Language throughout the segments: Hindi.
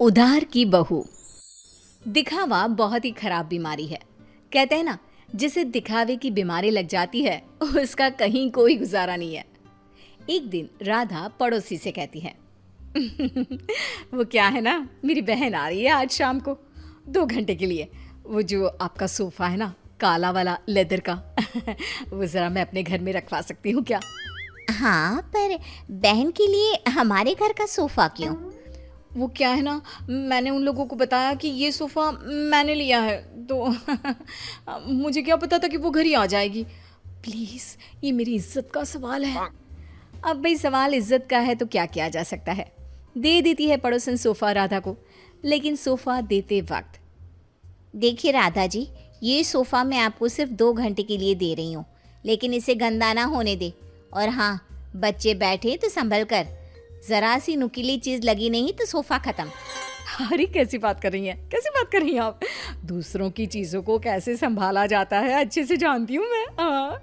उधार की बहू। दिखावा बहुत ही खराब बीमारी है। कहते हैं ना, जिसे दिखावे की बीमारी लग जाती है उसका कहीं कोई गुजारा नहीं है। एक दिन राधा पड़ोसी से कहती है वो क्या है ना, मेरी बहन आ रही है आज शाम को 2 घंटे के लिए। वो जो आपका सोफा है ना, काला वाला लेदर का वो ज़रा मैं अपने घर में रखवा सकती हूँ क्या? हाँ, पर बहन के लिए हमारे घर का सोफा क्यों? वो क्या है ना, मैंने उन लोगों को बताया कि ये सोफ़ा मैंने लिया है, तो मुझे क्या पता था कि वो घर ही आ जाएगी। प्लीज़, ये मेरी इज्जत का सवाल है। अब भाई सवाल इज्जत का है तो क्या किया जा सकता है। दे देती है पड़ोसन सोफ़ा राधा को। लेकिन सोफ़ा देते वक्त देखिए राधा जी, ये सोफ़ा मैं आपको सिर्फ 2 घंटे के लिए दे रही हूँ, लेकिन इसे गंदा ना होने दे। और हाँ, बच्चे बैठे तो संभल कर, ज़रा सी नुकीली चीज़ लगी नहीं तो सोफ़ा ख़त्म। अरे कैसी बात कर रही हैं, कैसी बात कर रही हैं आप? दूसरों की चीज़ों को कैसे संभाला जाता है अच्छे से जानती हूँ मैं। हाँ।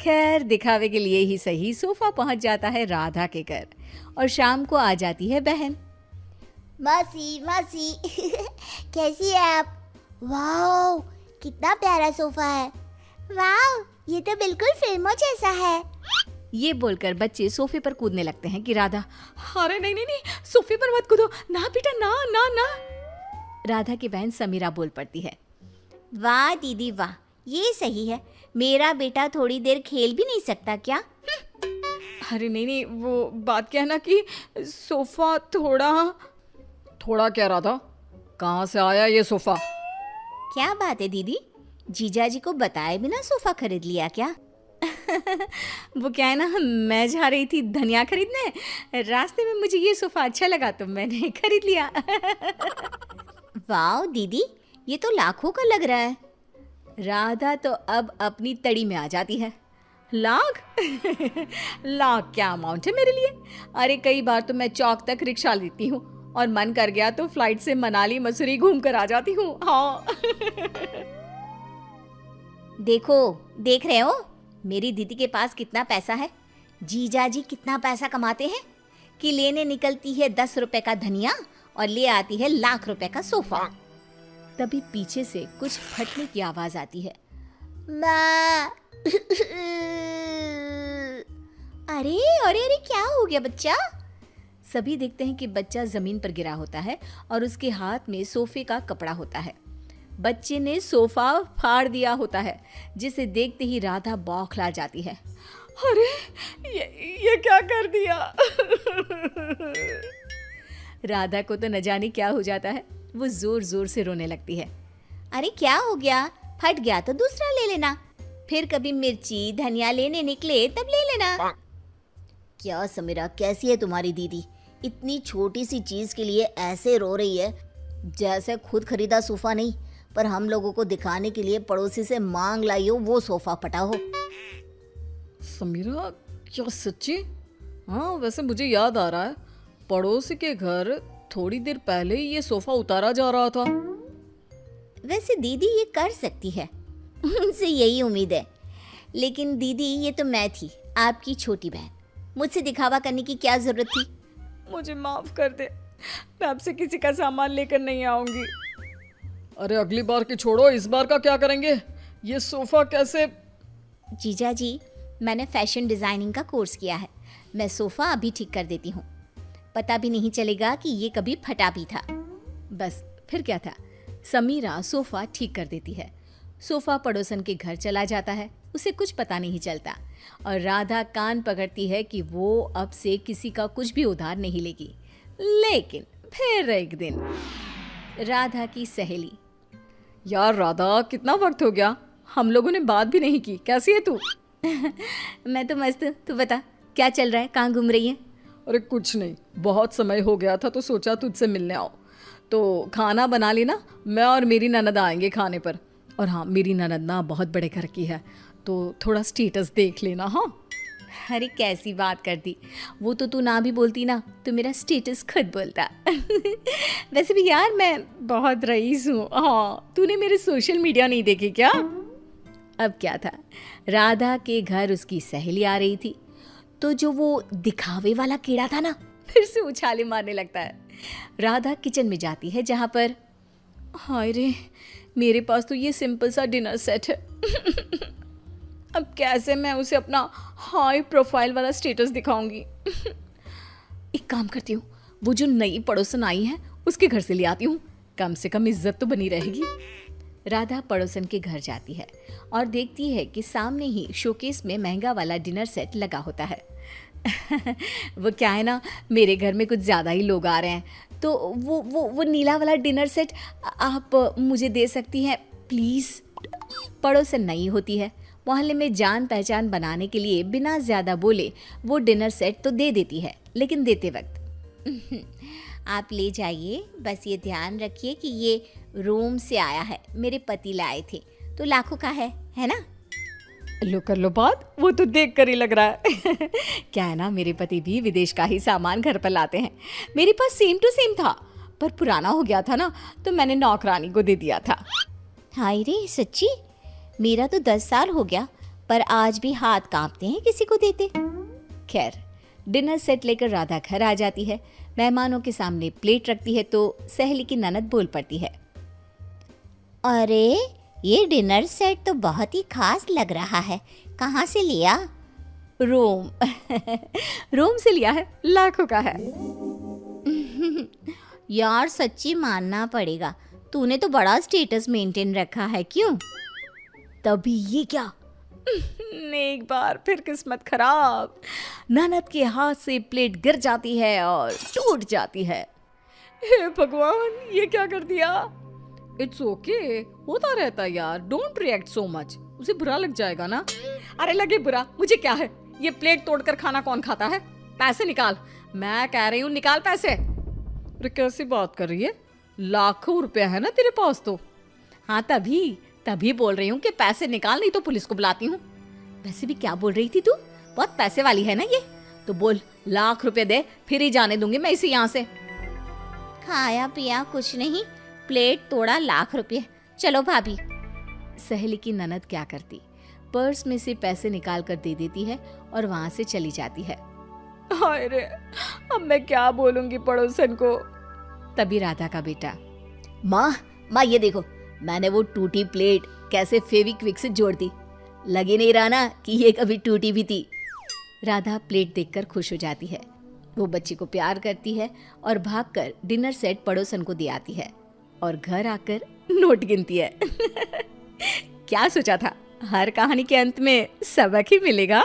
खैर, दिखावे के लिए ही सही सोफ़ा पहुँच जाता है राधा के घर और शाम को आ जाती है बहन। मासी मासी कैसी है आप? वाओ, कितना प्यारा सोफ़ा है। वाओ, ये तो बिल्कुल फिल्मों जैसा है। ये बोलकर बच्चे सोफे पर कूदने लगते हैं कि राधा, अरे नहीं नहीं नहीं, सोफे पर मत कूदो ना बेटा, ना ना ना। राधा की बहन समीरा बोल पड़ती है, वाह दीदी वाह, ये सही है। मेरा बेटा थोड़ी देर खेल भी नहीं सकता क्या? अरे नहीं नहीं, वो बात क्या है ना कि सोफा थोड़ा थोड़ा क्या राधा, कहाँ से आया ये सोफा? क्या बात है दीदी, जीजा जी को बताए बिना सोफ़ा खरीद लिया क्या? वो क्या है ना, मैं जा रही थी धनिया खरीदने, रास्ते में मुझे ये सोफा अच्छा लगा तो मैंने खरीद लिया। वाह दीदी, ये तो लाखों का लग रहा है। राधा तो अब अपनी तड़ी में आ जाती है। लाख? लाख क्या अमाउंट है मेरे लिए? अरे कई बार तो मैं चौक तक रिक्शा लेती हूँ और मन कर गया तो फ्लाइट से मनाली मसूरी घूम कर आ जाती हूँ। हाँ। देखो, देख रहे हो मेरी दीदी के पास कितना पैसा है? जीजा जी कितना पैसा कमाते हैं कि लेने निकलती है 10 रुपए का धनिया और ले आती है लाख रुपए का सोफा। तभी पीछे से कुछ फटने की आवाज आती है। माँ। अरे अरे अरे, क्या हो गया बच्चा? सभी देखते हैं कि बच्चा जमीन पर गिरा होता है और उसके हाथ में सोफे का कपड़ा होता है। बच्चे ने सोफा फाड़ दिया होता है, जिसे देखते ही राधा बौखला जाती है। अरे ये क्या कर दिया? राधा को तो न जाने क्या हो जाता है, वो जोर जोर से रोने लगती है। अरे क्या हो गया? फट गया तो दूसरा ले लेना, फिर कभी मिर्ची धनिया लेने निकले तब ले लेना। क्या समीरा, कैसी है तुम्हारी दीदी? इतनी छोटी सी चीज के लिए ऐसे रो रही है जैसे खुद खरीदा सोफा नहीं, पर हम लोगों को दिखाने के लिए पड़ोसी से मांग लाई हो वो सोफा फटा हो। समीरा, क्या सच्ची? हाँ, वैसे मुझे याद आ रहा है, पड़ोसी के घर थोड़ी देर पहले ही ये सोफा उतारा जा रहा था। वैसे दीदी ये कर सकती है, उनसे यही उम्मीद है। लेकिन दीदी, ये तो मैं थी, आपकी छोटी बहन। मुझसे दिखावा करने की क्या जरूरत थी? मुझे माफ कर दे, मैं आपसे किसी का सामान लेकर नहीं आऊंगी। अरे अगली बार की छोड़ो, इस बार का क्या करेंगे? ये सोफा कैसे? जीजा जी, मैंने फैशन डिजाइनिंग का कोर्स किया है, मैं सोफा अभी ठीक कर देती हूँ। पता भी नहीं चलेगा कि ये कभी फटा भी था। बस फिर क्या था, समीरा सोफा ठीक कर देती है। सोफा पड़ोसन के घर चला जाता है, उसे कुछ पता नहीं चलता और राधा कान पकड़ती है कि वो अब से किसी का कुछ भी उधार नहीं लेगी। लेकिन फिर एक दिन राधा की सहेली, यार राधा, कितना वक्त हो गया, हम लोगों ने बात भी नहीं की, कैसी है तू? मैं तो मस्त हूँ, तू बता क्या चल रहा है, कहाँ घूम रही है? अरे कुछ नहीं, बहुत समय हो गया था तो सोचा तुझसे मिलने आओ। तो खाना बना लेना, मैं और मेरी ननद आएंगे खाने पर। और हाँ, मेरी ननद ना बहुत बड़े घर की है, तो थोड़ा स्टेटस देख लेना। हाँ। अरे कैसी बात कर दी, वो तो तू ना भी बोलती ना तो मेरा स्टेटस खुद बोलता। वैसे भी यार, मैं बहुत रईस हूँ। हाँ, तूने मेरे सोशल मीडिया नहीं देखे क्या? अब क्या था, राधा के घर उसकी सहेली आ रही थी, तो जो वो दिखावे वाला कीड़ा था ना, फिर से उछाले मारने लगता है। राधा किचन में जाती है जहाँ पर हाय रे, मेरे पास तो ये सिंपल सा डिनर सेट है। अब कैसे मैं उसे अपना हाई प्रोफाइल वाला स्टेटस दिखाऊंगी। एक काम करती हूँ, वो जो नई पड़ोसन आई है उसके घर से ले आती हूँ, कम से कम इज्जत तो बनी रहेगी। राधा पड़ोसन के घर जाती है और देखती है कि सामने ही शोकेस में महंगा वाला डिनर सेट लगा होता है। वो क्या है ना, मेरे घर में कुछ ज़्यादा ही लोग आ रहे हैं, तो वो नीला वाला डिनर सेट आप मुझे दे सकती हैं प्लीज़। पड़ोसन नई होती है, मोहल्ले में जान पहचान बनाने के लिए बिना ज़्यादा बोले वो डिनर सेट तो दे देती है, लेकिन देते वक्त आप ले जाइए, बस ये ध्यान रखिए कि ये रोम से आया है, मेरे पति लाए थे, तो लाखों का है ना। लो कर लो बात, वो तो देख कर ही लग रहा है। क्या है ना, मेरे पति भी विदेश का ही सामान घर पर लाते हैं। मेरे पास सेम टू सेम था, पर पुराना हो गया था ना, तो मैंने नौकरानी को दे दिया था। हाय रे सच्ची, मेरा तो 10 साल हो गया, पर आज भी हाथ कांपते हैं किसी को देते। खैर, डिनर सेट लेकर राधा घर आ जाती है। मेहमानों के सामने प्लेट रखती है तो सहेली की ननद बोल पड़ती है, अरे ये डिनर सेट तो बहुत ही खास लग रहा है, कहाँ से लिया? रोम। रोम से लिया है, लाखों का है। यार सच्ची मानना पड़ेगा, तूने तो बड़ा स्टेटस मेंटेन रखा है, क्यों? तभी ये क्या, एक बार फिर किस्मत खराब, ननद के हाथ से प्लेट गिर जाती है और टूट जाती है। हे भगवान, ये क्या कर दिया। इट्स ओके, होता रहता है यार, डोंट रिएक्ट सो मच, उसे बुरा लग जाएगा ना। अरे लगे बुरा, मुझे क्या है, ये प्लेट तोड़कर खाना कौन खाता है। पैसे निकाल, मैं कह रही हूँ निकाल पैसे। अरे कैसी बात कर रही है, लाखों रुपया है ना तेरे पास तो। हाँ तभी बोल रही हूँ कि पैसे निकाल, नहीं तो पुलिस को बुलाती हूँ। वैसे भी क्या बोल रही थी तू, बहुत पैसे वाली है ना ये, तो बोल लाख रुपए दे, फिर ही जाने दूंगी मैं इसे यहाँ से। खाया पिया कुछ नहीं, प्लेट तोड़ा लाख रुपये, चलो भाभी। सहेली की ननद क्या करती, पर्स में से पैसे निकाल कर दे देती है और वहां से चली जाती है। हाय रे, अब मैं क्या बोलूंगी पड़ोसन को। तभी राधा का बेटा, माँ ये देखो, मैंने वो टूटी प्लेट कैसे फेविक्विक से जोड़ दी, लगे नहीं रहा ना कि ये कभी टूटी भी थी। राधा प्लेट देखकर खुश हो जाती है। वो बच्ची को प्यार करती है और भागकर डिनर सेट पड़ोसन को दे आती है और घर आकर नोट गिनती है। क्या सोचा था, हर कहानी के अंत में सबक ही मिलेगा।